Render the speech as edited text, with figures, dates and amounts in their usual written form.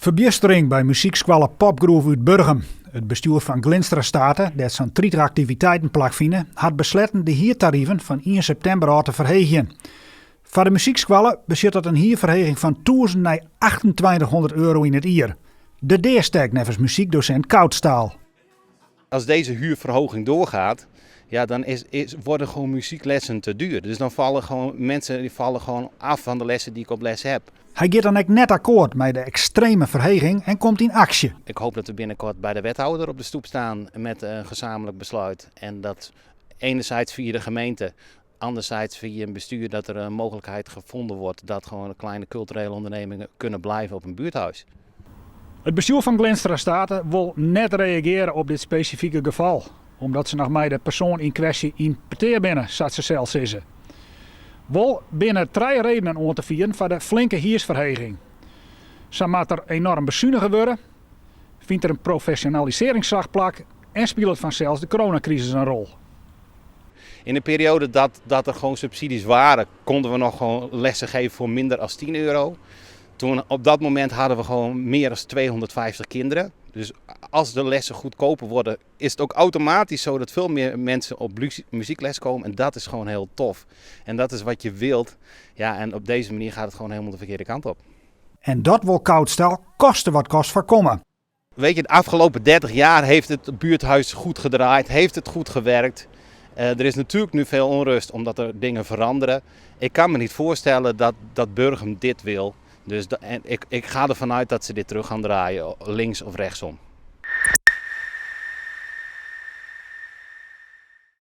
Verbistering bij muziekschool Popgroove uit Burgum. Het bestuur van Glinstra Staten, dat zo'n 30 activiteiten plakvinden, had besloten de hiertarieven van 1 september al te verhegen. Voor de muziekscholen bezit dat een hierverheging van 1000 naar 2800 euro in het jaar. De deerstek nevens muziekdocent Koudstaal. Als deze huurverhoging doorgaat, ja, dan worden gewoon muzieklessen te duur. Dus dan vallen gewoon mensen af van de lessen die ik op les heb. Hij gaat dan ook net akkoord met de extreme verheging en komt in actie. Ik hoop dat we binnenkort bij de wethouder op de stoep staan met een gezamenlijk besluit. En dat enerzijds via de gemeente, anderzijds via een bestuur, dat er een mogelijkheid gevonden wordt dat gewoon kleine culturele ondernemingen kunnen blijven op een buurthuis. Het bestuur van Glinstra Staten wil net reageren op dit specifieke geval. Omdat ze nog mij de persoon in kwestie importeer binnen, zat ze zelfs zeggen. Wel binnen 3 redenen om te vieren voor de flinke hiersverheging. Zo moet er enorm bezuinigen worden, vindt er een professionaliseringsslag plak en speelt het vanzelfs de coronacrisis een rol. In de periode dat er gewoon subsidies waren, konden we nog gewoon lessen geven voor minder dan 10 euro. Toen, op dat moment hadden we gewoon meer dan 250 kinderen. Dus als de lessen goedkoper worden, is het ook automatisch zo dat veel meer mensen op muziekles komen. En dat is gewoon heel tof. En dat is wat je wilt. Ja, en op deze manier gaat het gewoon helemaal de verkeerde kant op. En dat wil Koudstaal kosten wat kost voorkomen. Weet je, de afgelopen 30 jaar heeft het buurthuis goed gedraaid, heeft het goed gewerkt. Er is natuurlijk nu veel onrust omdat er dingen veranderen. Ik kan me niet voorstellen dat Burgum dit wil. Dus ik ga ervan uit dat ze dit terug gaan draaien, links of rechtsom.